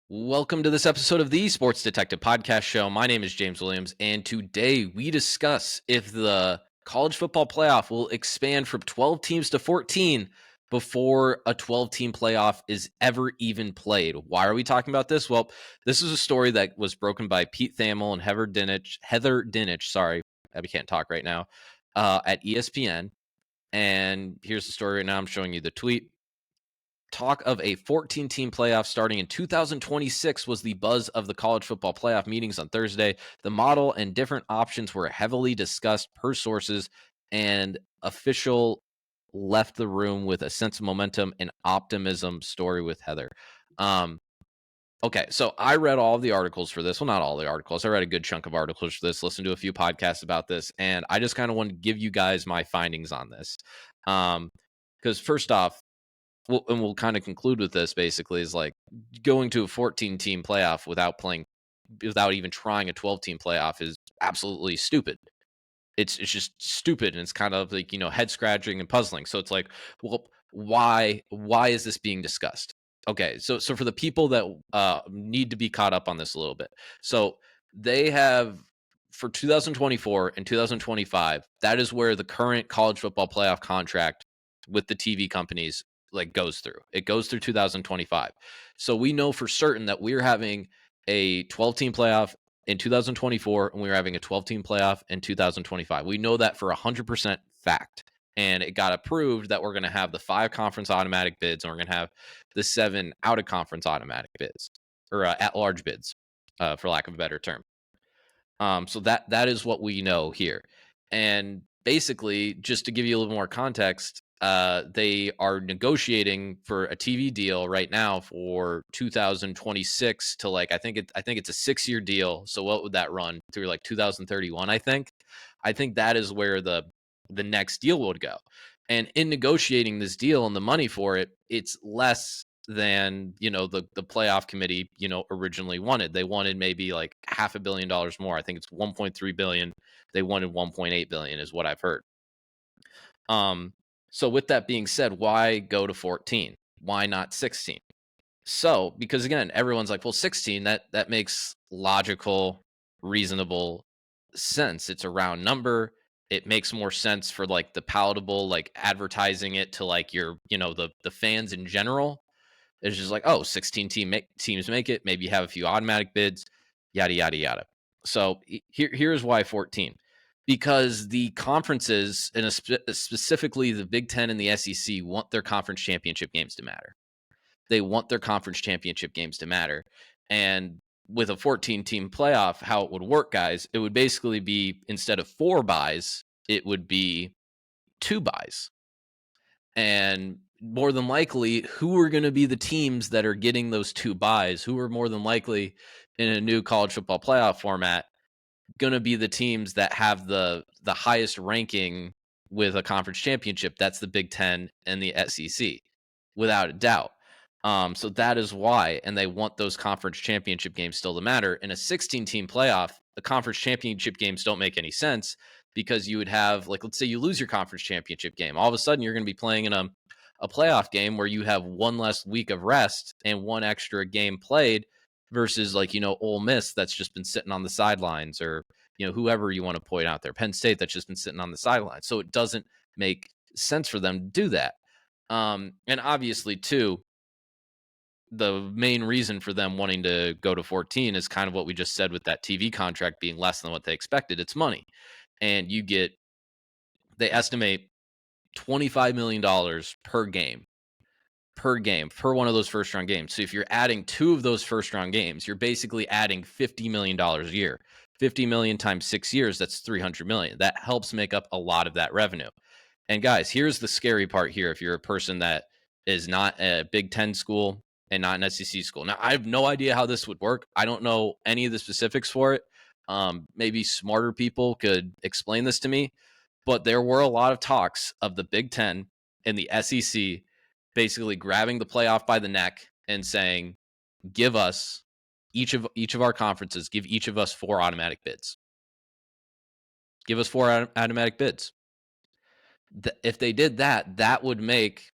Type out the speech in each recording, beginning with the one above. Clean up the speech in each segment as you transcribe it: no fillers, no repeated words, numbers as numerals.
Welcome to this episode of the Sports Detective Podcast Show. My name is James Williams, and today we discuss if the college football playoff will expand from 12 teams to 14 before a 12-team playoff is ever even played. Why are we talking about this? Well, this is a story that was broken by Pete Thamel and Heather Dinich, sorry, I can't talk right now, at ESPN. And here's the story right now. I'm showing you the tweet. Talk of a 14-team playoff starting in 2026 was the buzz of the college football playoff meetings on Thursday. The model and different options were heavily discussed per sources, and official left the room with a sense of momentum and optimism. Story with Heather. Okay, so I read all of the articles for this. Well, not all the articles. I read a good chunk of articles for this, listened to a few podcasts about this, and I just kind of want to give you guys my findings on this. Because first off, we'll kind of conclude with this basically is like going to a 14-team playoff without even trying a 12-team playoff is absolutely stupid. It's just stupid, and it's kind of like, head scratching and puzzling. So it's like, well, why is this being discussed? Okay, so for the people that need to be caught up on this a little bit, so they have for 2024 and 2025. That is where the current college football playoff contract with the TV companies like goes through. It goes through 2025. So we know for certain that we're having a 12-team playoff in 2024, and we were having a 12-team playoff in 2025. We know that for 100% fact. And it got approved that we're going to have the 5 conference automatic bids, and we're going to have the 7 out of conference automatic bids, or at-large bids, for lack of a better term. So that is what we know here. And basically, just to give you a little more context, they are negotiating for a TV deal right now for 2026 to I think it's a 6-year deal. So what would that run through, like 2031? I think that is where the next deal would go. And in negotiating this deal and the money for it, it's less than the playoff committee originally wanted. They wanted maybe like $500 million more. I think it's 1.3 billion. They wanted 1.8 billion is what I've heard. So with that being said, why go to 14? Why not 16? So because again, everyone's like, well, 16, that makes logical, reasonable sense. It's a round number. It makes more sense for like the palatable, like advertising it to like your the fans in general. It's just like, oh, 16 teams make it. Maybe you have a few automatic bids, yada, yada, yada. So here's why 14. Because the conferences, and specifically the Big Ten and the SEC, want their conference championship games to matter. They want their conference championship games to matter. And with a 14-team playoff, how it would work, guys, it would basically be, instead of 4 buys, it would be 2 buys. And more than likely, who are going to be the teams that are getting those 2 buys? Who are more than likely in a new college football playoff format going to be the teams that have the highest ranking with a conference championship? That's the Big Ten and the SEC, without a doubt. So that is why, and they want those conference championship games still to matter. In a 16-team playoff, the conference championship games don't make any sense, because you would have, like, let's say you lose your conference championship game. All of a sudden, you're going to be playing in a playoff game where you have one less week of rest and one extra game played versus Ole Miss that's just been sitting on the sidelines, or whoever you want to point out there, Penn State that's just been sitting on the sidelines. So it doesn't make sense for them to do that. And obviously, too, the main reason for them wanting to go to 14 is kind of what we just said with that TV contract being less than what they expected. It's money. And they estimate $25 million per one of those first round games. So if you're adding 2 of those first round games, you're basically adding $50 million a year. 50 million times 6 years, that's 300 million. That helps make up a lot of that revenue. And guys, here's the scary part here. If you're a person that is not a Big Ten school and not an SEC school. Now, I have no idea how this would work. I don't know any of the specifics for it. Maybe smarter people could explain this to me. But there were a lot of talks of the Big Ten and the SEC basically grabbing the playoff by the neck and saying, give us each of our conferences, give each of us 4 automatic bids. Give us 4 automatic bids. If they did that, that would make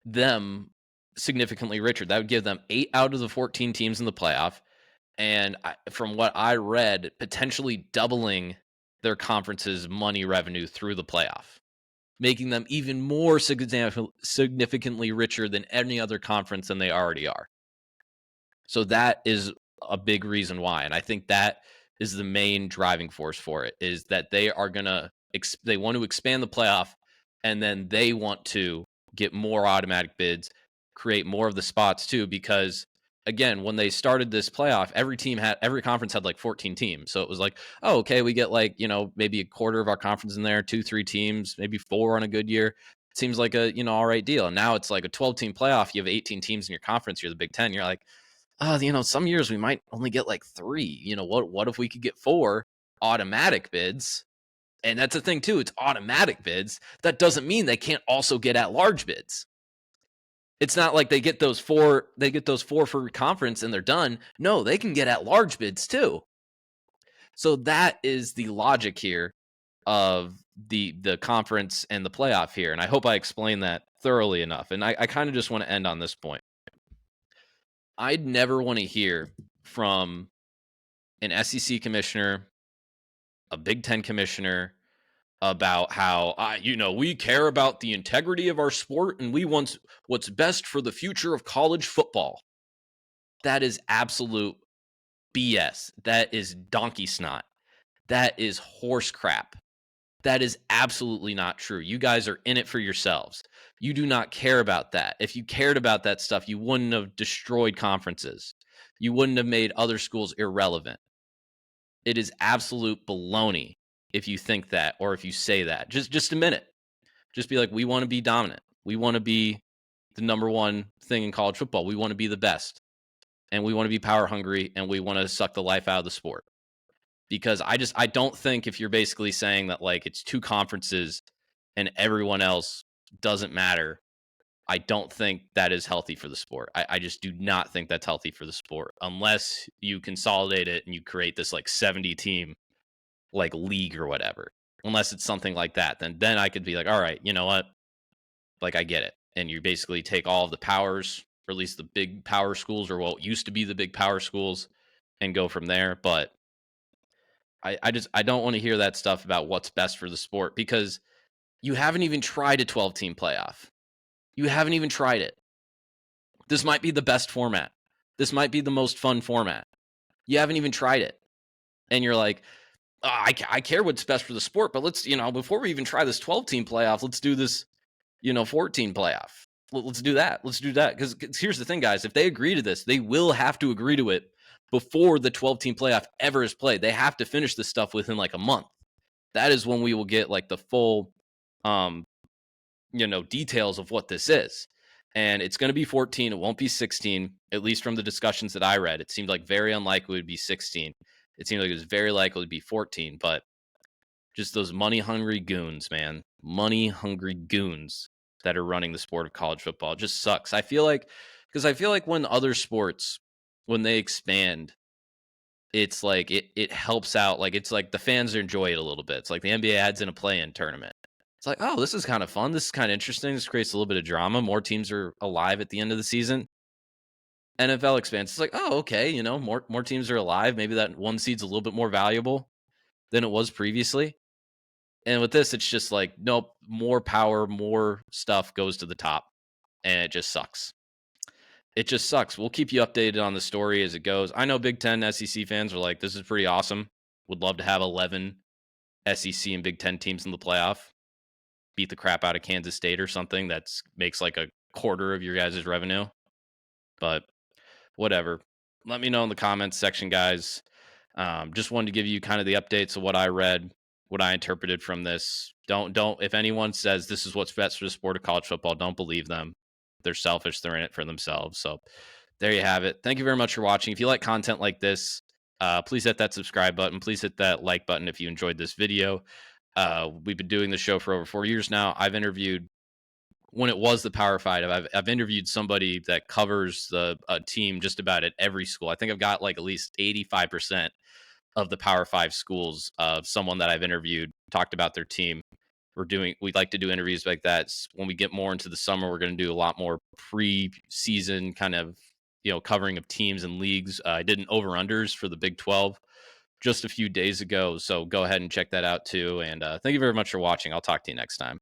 them significantly richer. That would give them 8 out of the 14 teams in the playoff. And from what I read, potentially doubling their conference's money revenue through the playoff, making them even more significantly richer than any other conference than they already are. So that is a big reason why. And I think that is the main driving force for it, is that they are going to, they want to expand the playoff, and then they want to get more automatic bids, create more of the spots too, because again, when they started this playoff, every conference had like 14 teams. So it was like, oh, okay, we get like, maybe a quarter of our conference in there, 2, 3 teams, maybe 4 on a good year. Seems like a, all right deal. And now it's like a 12-team playoff. You have 18 teams in your conference. You're the Big Ten. You're like, some years we might only get like 3. What if we could get 4 automatic bids? And that's the thing too. It's automatic bids. That doesn't mean they can't also get at large bids. It's not like they get those 4 for conference and they're done. No, they can get at large bids too. So that is the logic here of the conference and the playoff here. And I hope I explained that thoroughly enough. And I kind of just want to end on this point. I'd never want to hear from an SEC commissioner, a Big Ten commissioner, about how, we care about the integrity of our sport and we want what's best for the future of college football. That is absolute BS. That is donkey snot. That is horse crap. That is absolutely not true. You guys are in it for yourselves. You do not care about that. If you cared about that stuff, you wouldn't have destroyed conferences. You wouldn't have made other schools irrelevant. It is absolute baloney if you think that, or if you say that. Just a minute. Just be like, we want to be dominant. We want to be the number one thing in college football. We want to be the best. And we want to be power hungry, and we want to suck the life out of the sport. Because I don't think, if you're basically saying that like it's 2 conferences and everyone else doesn't matter, I don't think that is healthy for the sport. I just do not think that's healthy for the sport, unless you consolidate it and you create this like 70 team like league or whatever. Unless it's something like that, then I could be like, all right, you know what? Like, I get it. And you basically take all of the powers, or at least the big power schools, or what used to be the big power schools, and go from there. But I don't want to hear that stuff about what's best for the sport, because you haven't even tried a 12-team playoff. You haven't even tried it. This might be the best format. This might be the most fun format. You haven't even tried it. And you're like, oh, I care what's best for the sport, but let's, before we even try this 12-team playoff, let's do this, 14 playoff. Let's do that. Let's do that. Because here's the thing, guys. If they agree to this, they will have to agree to it before the 12-team playoff ever is played. They have to finish this stuff within like a month. That is when we will get like the full, details of what this is. And it's going to be 14. It won't be 16, at least from the discussions that I read. It seemed like very unlikely it would be 16. It seemed like it was very likely to be 14, but just those money-hungry goons, man. Money-hungry goons that are running the sport of college football. It just sucks. I feel like when other sports, when they expand, it's like it helps out. Like, it's like the fans enjoy it a little bit. It's like the NBA adds in a play-in tournament. It's like, oh, this is kind of fun. This is kind of interesting. This creates a little bit of drama. More teams are alive at the end of the season. NFL expands. It's like, oh, okay, more teams are alive. Maybe that one seed's a little bit more valuable than it was previously. And with this, it's just like, nope, more power, more stuff goes to the top, and it just sucks. It just sucks. We'll keep you updated on the story as it goes. I know Big Ten SEC fans are like, this is pretty awesome. Would love to have 11 SEC and Big Ten teams in the playoff. Beat the crap out of Kansas State or something that makes like a quarter of your guys' revenue. But whatever. Let me know in the comments section, guys. Just wanted to give you kind of the updates of what I read, what I interpreted from this. Don't, if anyone says this is what's best for the sport of college football, don't believe them. They're selfish. They're in it for themselves. So there you have it. Thank you very much for watching. If you like content like this, please hit that subscribe button. Please hit that like button if you enjoyed this video. We've been doing the show for over 4 years now. I've interviewed, when it was the Power 5, I've interviewed somebody that covers a team just about at every school. I think I've got like at least 85% of the Power 5 schools of someone that I've interviewed talked about their team we'd like to do interviews like that. When we get more into the summer, we're going to do a lot more pre-season kind of, covering of teams and leagues. I did an over-unders for the Big 12 just a few days ago. So go ahead and check that out too. And thank you very much for watching. I'll talk to you next time.